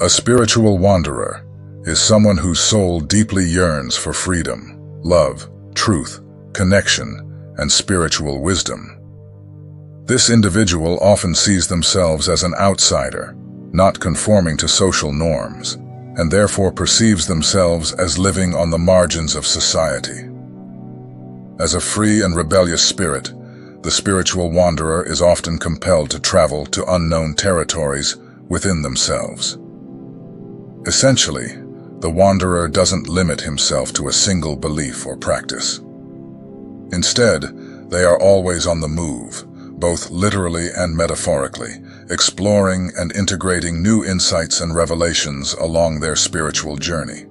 A spiritual wanderer is someone whose soul deeply yearns for freedom, love, truth, connection, and spiritual wisdom. This individual often sees themselves as an outsider, not conforming to social norms, and therefore perceives themselves as living on the margins of society. As a free and rebellious spirit, the spiritual wanderer is often compelled to travel to unknown territories within themselves. Essentially, the wanderer doesn't limit himself to a single belief or practice. Instead, they are always on the move, both literally and metaphorically, exploring and integrating new insights and revelations along their spiritual journey.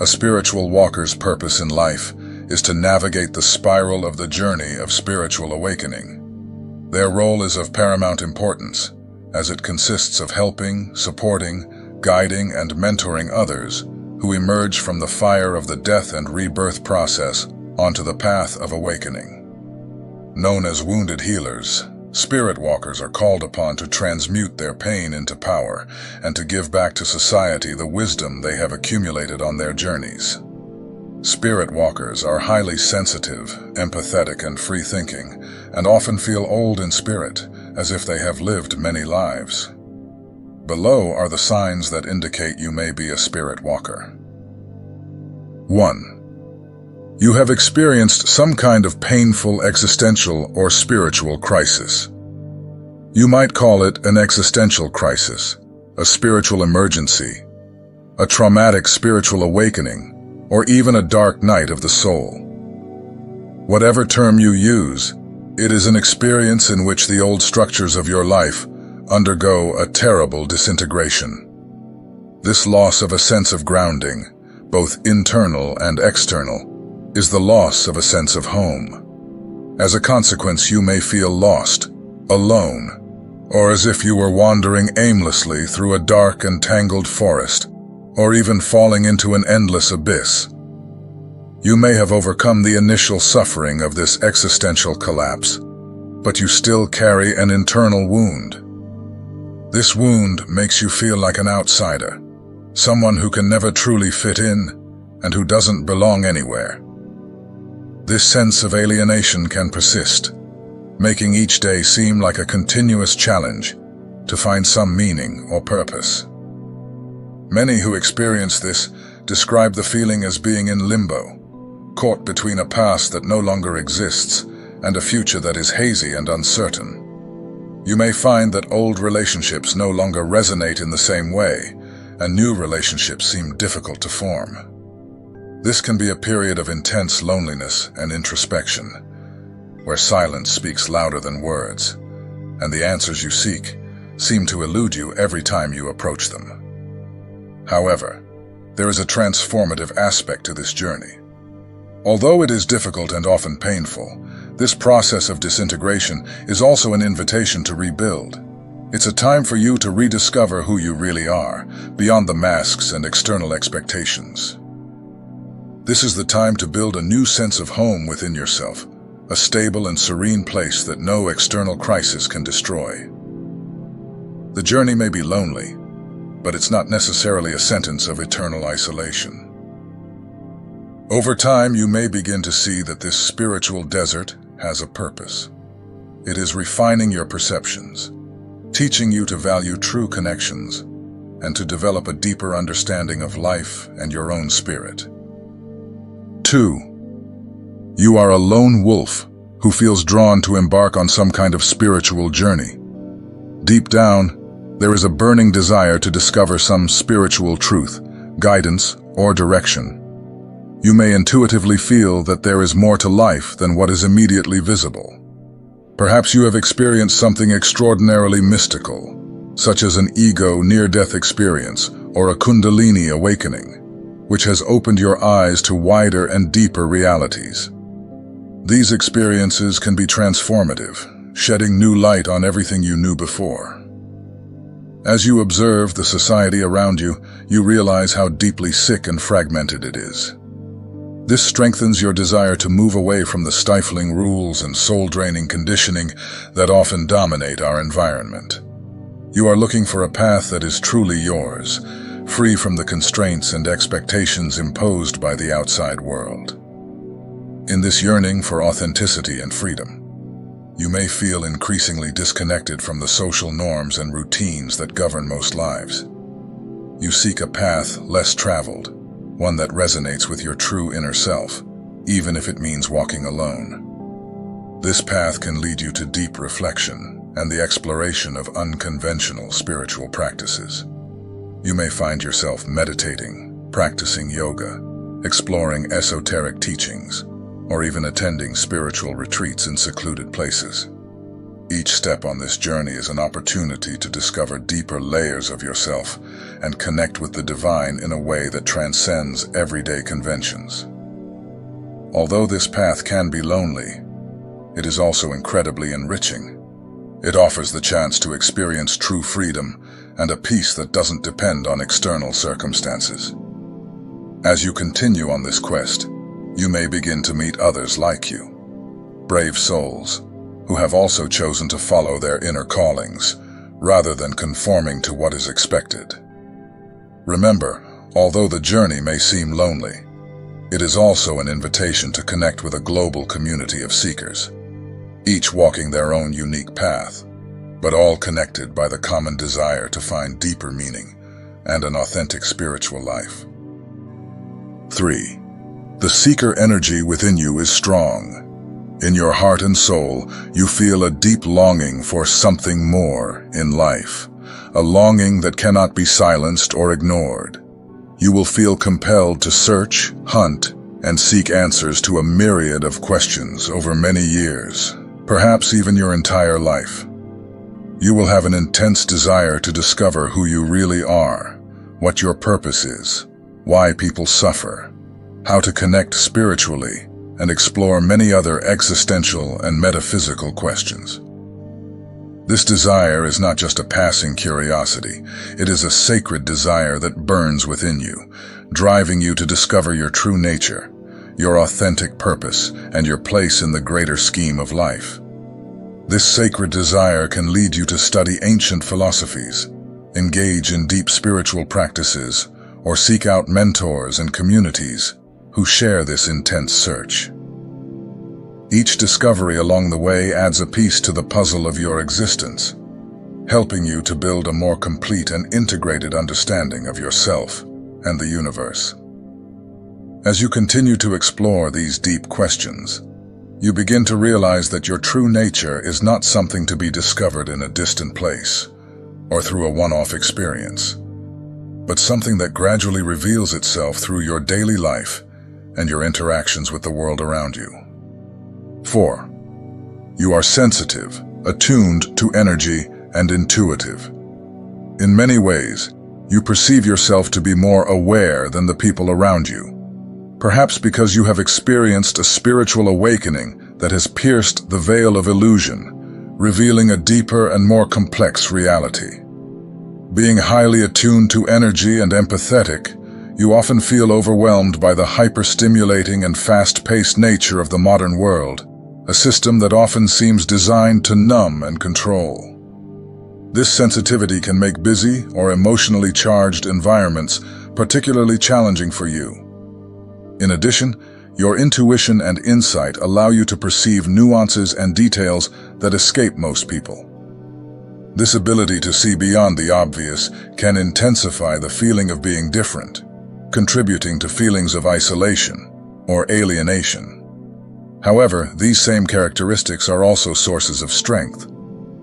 A spiritual walker's purpose in life is to navigate the spiral of the journey of spiritual awakening. Their role is of paramount importance, as it consists of helping, supporting, guiding, and mentoring others who emerge from the fire of the death and rebirth process onto the path of awakening. Known as wounded healers, spirit walkers are called upon to transmute their pain into power and to give back to society the wisdom they have accumulated on their journeys. Spirit walkers are highly sensitive, empathetic, and free-thinking, and often feel old in spirit, as if they have lived many lives. Below are the signs that indicate you may be a spirit walker. 1. You have experienced some kind of painful existential or spiritual crisis. You might call it an existential crisis, a spiritual emergency, a traumatic spiritual awakening, or even a dark night of the soul. Whatever term you use, it is an experience in which the old structures of your life undergo a terrible disintegration. This loss of a sense of grounding, both internal and external, is the loss of a sense of home. As a consequence, you may feel lost, alone, or as if you were wandering aimlessly through a dark and tangled forest, or even falling into an endless abyss. You may have overcome the initial suffering of this existential collapse, but you still carry an internal wound. This wound makes you feel like an outsider, someone who can never truly fit in and who doesn't belong anywhere. This sense of alienation can persist, making each day seem like a continuous challenge to find some meaning or purpose. Many who experience this describe the feeling as being in limbo, caught between a past that no longer exists and a future that is hazy and uncertain. You may find that old relationships no longer resonate in the same way, and new relationships seem difficult to form. This can be a period of intense loneliness and introspection, where silence speaks louder than words, and the answers you seek seem to elude you every time you approach them. However, there is a transformative aspect to this journey. Although it is difficult and often painful, this process of disintegration is also an invitation to rebuild. It's a time for you to rediscover who you really are, beyond the masks and external expectations. This is the time to build a new sense of home within yourself, a stable and serene place that no external crisis can destroy. The journey may be lonely, but it's not necessarily a sentence of eternal isolation. Over time, you may begin to see that this spiritual desert has a purpose. It is refining your perceptions, teaching you to value true connections, and to develop a deeper understanding of life and your own spirit. 2. You are a lone wolf who feels drawn to embark on some kind of spiritual journey. Deep down, there is a burning desire to discover some spiritual truth, guidance, or direction. You may intuitively feel that there is more to life than what is immediately visible. Perhaps you have experienced something extraordinarily mystical, such as an ego near-death experience or a kundalini awakening, which has opened your eyes to wider and deeper realities. These experiences can be transformative, shedding new light on everything you knew before. As you observe the society around you, you realize how deeply sick and fragmented it is. This strengthens your desire to move away from the stifling rules and soul-draining conditioning that often dominate our environment. You are looking for a path that is truly yours, free from the constraints and expectations imposed by the outside world. In this yearning for authenticity and freedom, you may feel increasingly disconnected from the social norms and routines that govern most lives. You seek a path less traveled, one that resonates with your true inner self, even if it means walking alone. This path can lead you to deep reflection and the exploration of unconventional spiritual practices. You may find yourself meditating, practicing yoga, exploring esoteric teachings, or even attending spiritual retreats in secluded places. Each step on this journey is an opportunity to discover deeper layers of yourself and connect with the divine in a way that transcends everyday conventions. Although this path can be lonely, it is also incredibly enriching. It offers the chance to experience true freedom and a peace that doesn't depend on external circumstances. As you continue on this quest, you may begin to meet others like you, brave souls who have also chosen to follow their inner callings rather than conforming to what is expected. Remember, although the journey may seem lonely, it is also an invitation to connect with a global community of seekers, each walking their own unique path, but all connected by the common desire to find deeper meaning and an authentic spiritual life. 3. The seeker energy within you is strong. In your heart and soul, you feel a deep longing for something more in life, a longing that cannot be silenced or ignored. You will feel compelled to search, hunt, and seek answers to a myriad of questions over many years, perhaps even your entire life. You will have an intense desire to discover who you really are, what your purpose is, why people suffer, how to connect spiritually, and explore many other existential and metaphysical questions. This desire is not just a passing curiosity, it is a sacred desire that burns within you, driving you to discover your true nature, your authentic purpose, and your place in the greater scheme of life. This sacred desire can lead you to study ancient philosophies, engage in deep spiritual practices, or seek out mentors and communities who share this intense search. Each discovery along the way adds a piece to the puzzle of your existence, helping you to build a more complete and integrated understanding of yourself and the universe. As you continue to explore these deep questions, you begin to realize that your true nature is not something to be discovered in a distant place or through a one-off experience, but something that gradually reveals itself through your daily life and your interactions with the world around you. 4. You are sensitive, attuned to energy, and intuitive. In many ways, you perceive yourself to be more aware than the people around you, perhaps because you have experienced a spiritual awakening that has pierced the veil of illusion, revealing a deeper and more complex reality. Being highly attuned to energy and empathetic, you often feel overwhelmed by the hyper-stimulating and fast-paced nature of the modern world, a system that often seems designed to numb and control. This sensitivity can make busy or emotionally charged environments particularly challenging for you. In addition, your intuition and insight allow you to perceive nuances and details that escape most people. This ability to see beyond the obvious can intensify the feeling of being different, contributing to feelings of isolation or alienation. However, these same characteristics are also sources of strength,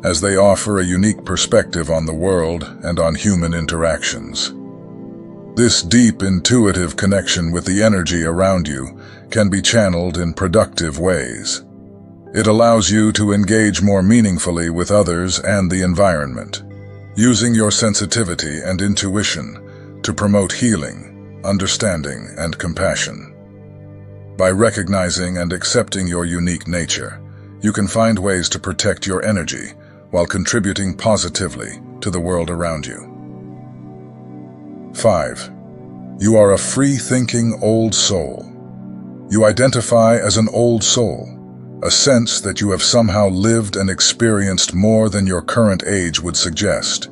as they offer a unique perspective on the world and on human interactions. This deep, intuitive connection with the energy around you can be channeled in productive ways. It allows you to engage more meaningfully with others and the environment, using your sensitivity and intuition to promote healing, understanding, and compassion. By recognizing and accepting your unique nature, you can find ways to protect your energy while contributing positively to the world around you. 5. You are a free-thinking old soul. You identify as an old soul, a sense that you have somehow lived and experienced more than your current age would suggest.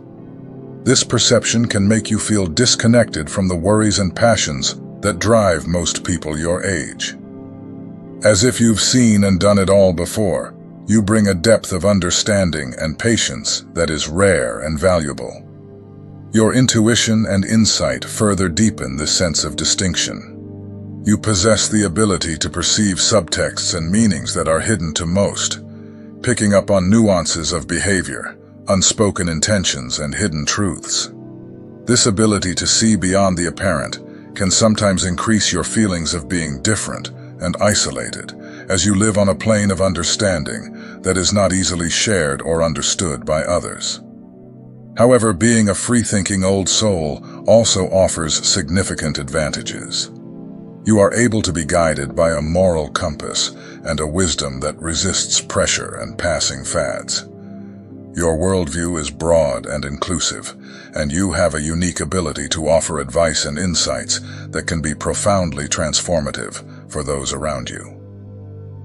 This perception can make you feel disconnected from the worries and passions that drive most people your age. As if you've seen and done it all before, you bring a depth of understanding and patience that is rare and valuable. Your intuition and insight further deepen this sense of distinction. You possess the ability to perceive subtexts and meanings that are hidden to most, picking up on nuances of behavior, unspoken intentions, and hidden truths. This ability to see beyond the apparent can sometimes increase your feelings of being different and isolated, as you live on a plane of understanding that is not easily shared or understood by others. However, being a free-thinking old soul also offers significant advantages. You are able to be guided by a moral compass and a wisdom that resists pressure and passing fads. Your worldview is broad and inclusive, and you have a unique ability to offer advice and insights that can be profoundly transformative for those around you.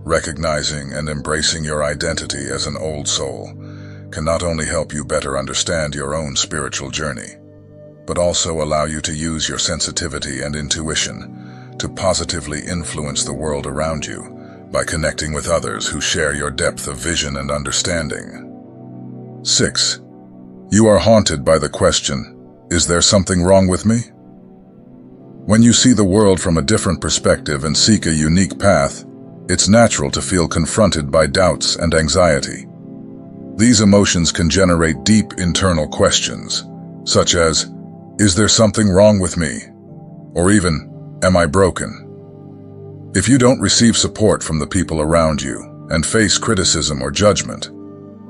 Recognizing and embracing your identity as an old soul can not only help you better understand your own spiritual journey, but also allow you to use your sensitivity and intuition to positively influence the world around you by connecting with others who share your depth of vision and understanding. 6. You are haunted by the question, is there something wrong with me? When you see the world from a different perspective and seek a unique path, it's natural to feel confronted by doubts and anxiety. These emotions can generate deep internal questions, such as, is there something wrong with me? Or even, am I broken? If you don't receive support from the people around you and face criticism or judgment,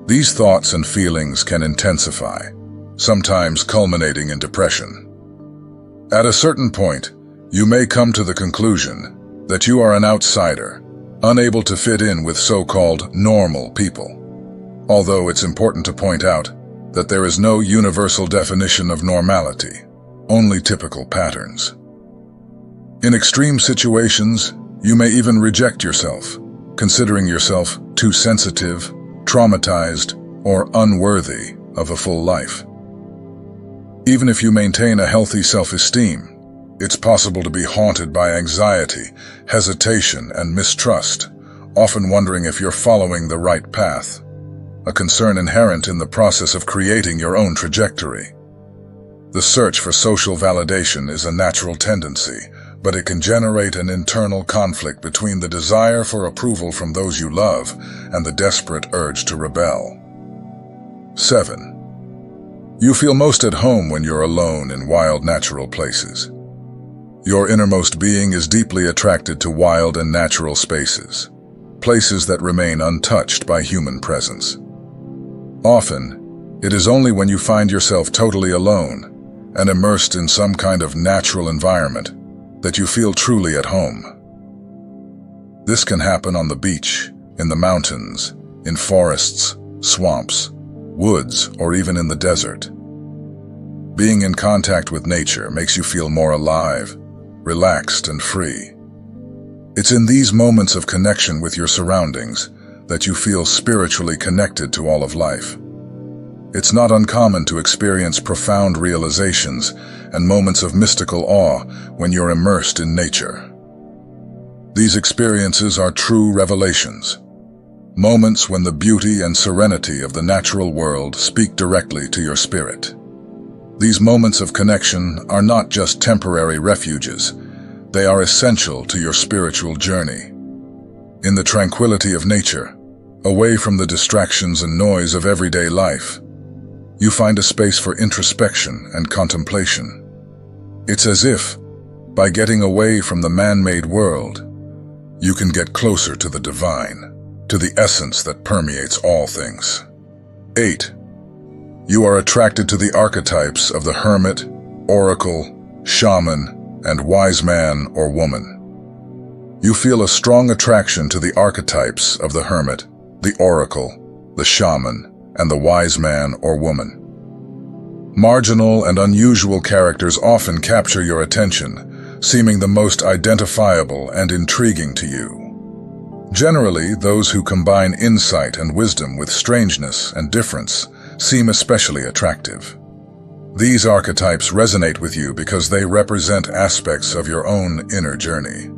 these thoughts and feelings can intensify, sometimes culminating in depression. At a certain point, you may come to the conclusion that you are an outsider, unable to fit in with so-called normal people. Although it's important to point out that there is no universal definition of normality, only typical patterns. In extreme situations, you may even reject yourself, considering yourself too sensitive, traumatized, or unworthy of a full life. Even if you maintain a healthy self-esteem, it's possible to be haunted by anxiety, hesitation, and mistrust, often wondering if you're following the right path, a concern inherent in the process of creating your own trajectory. The search for social validation is a natural tendency, but it can generate an internal conflict between the desire for approval from those you love and the desperate urge to rebel. 7. You feel most at home when you're alone in wild natural places. Your innermost being is deeply attracted to wild and natural spaces, places that remain untouched by human presence. Often, it is only when you find yourself totally alone and immersed in some kind of natural environment that you feel truly at home. This can happen on the beach, in the mountains, in forests, swamps, woods, or even in the desert. Being in contact with nature makes you feel more alive, relaxed, and free. It's in these moments of connection with your surroundings that you feel spiritually connected to all of life. It's not uncommon to experience profound realizations and moments of mystical awe when you're immersed in nature. These experiences are true revelations, moments when the beauty and serenity of the natural world speak directly to your spirit. These moments of connection are not just temporary refuges, they are essential to your spiritual journey. In the tranquility of nature, away from the distractions and noise of everyday life, you find a space for introspection and contemplation. It's as if, by getting away from the man-made world, you can get closer to the divine, to the essence that permeates all things. 8. You are attracted to the archetypes of the hermit, oracle, shaman, and wise man or woman. You feel a strong attraction to the archetypes of the hermit, the oracle, the shaman, and the wise man or woman. Marginal and unusual characters often capture your attention, seeming the most identifiable and intriguing to you. Generally, those who combine insight and wisdom with strangeness and difference seem especially attractive. These archetypes resonate with you because they represent aspects of your own inner journey.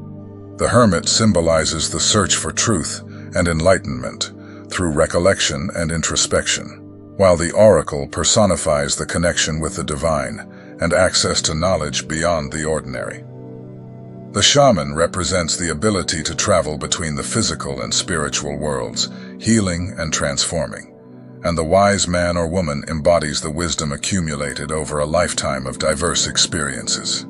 The hermit symbolizes the search for truth and enlightenment through recollection and introspection, while the oracle personifies the connection with the divine and access to knowledge beyond the ordinary. The shaman represents the ability to travel between the physical and spiritual worlds, healing and transforming, and the wise man or woman embodies the wisdom accumulated over a lifetime of diverse experiences.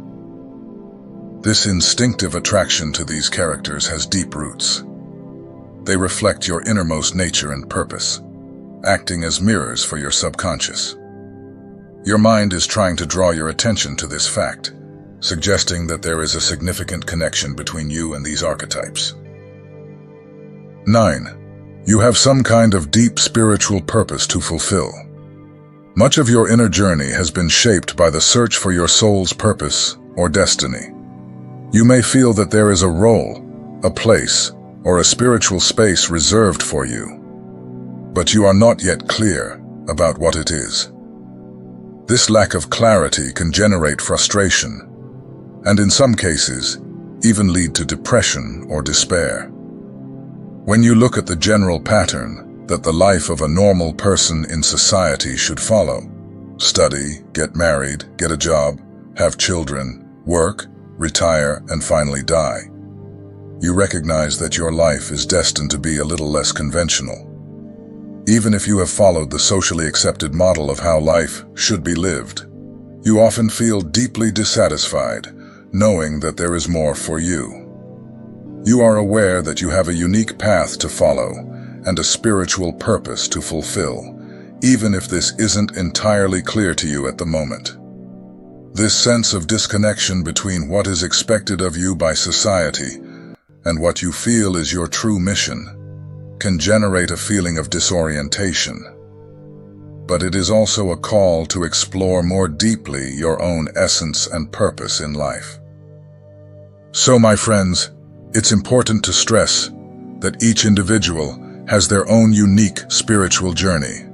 This instinctive attraction to these characters has deep roots. They reflect your innermost nature and purpose, acting as mirrors for your subconscious. Your mind is trying to draw your attention to this fact, suggesting that there is a significant connection between you and these archetypes. 9. You have some kind of deep spiritual purpose to fulfill. Much of your inner journey has been shaped by the search for your soul's purpose or destiny. You may feel that there is a role, a place, or a spiritual space reserved for you, but you are not yet clear about what it is. This lack of clarity can generate frustration, and in some cases, even lead to depression or despair. When you look at the general pattern that the life of a normal person in society should follow, study, get married, get a job, have children, work, retire, and finally die, you recognize that your life is destined to be a little less conventional. Even if you have followed the socially accepted model of how life should be lived, you often feel deeply dissatisfied, knowing that there is more for you. You are aware that you have a unique path to follow and a spiritual purpose to fulfill, even if this isn't entirely clear to you at the moment. This sense of disconnection between what is expected of you by society and what you feel is your true mission can generate a feeling of disorientation. But it is also a call to explore more deeply your own essence and purpose in life. So, my friends, it's important to stress that each individual has their own unique spiritual journey.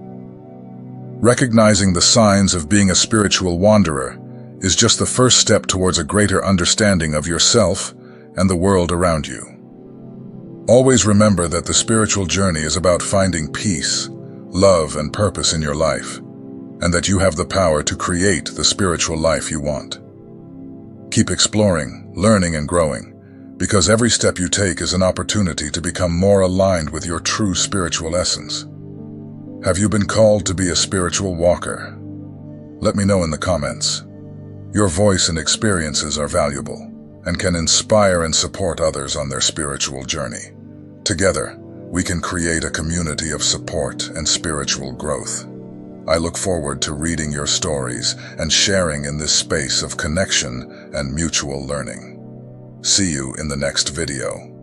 Recognizing the signs of being a spiritual wanderer is just the first step towards a greater understanding of yourself and the world around you. Always remember that the spiritual journey is about finding peace, love, and purpose in your life, and that you have the power to create the spiritual life you want. Keep exploring, learning, and growing, because every step you take is an opportunity to become more aligned with your true spiritual essence. Have you been called to be a spiritual walker? Let me know in the comments. Your voice and experiences are valuable and can inspire and support others on their spiritual journey. Together, we can create a community of support and spiritual growth. I look forward to reading your stories and sharing in this space of connection and mutual learning. See you in the next video.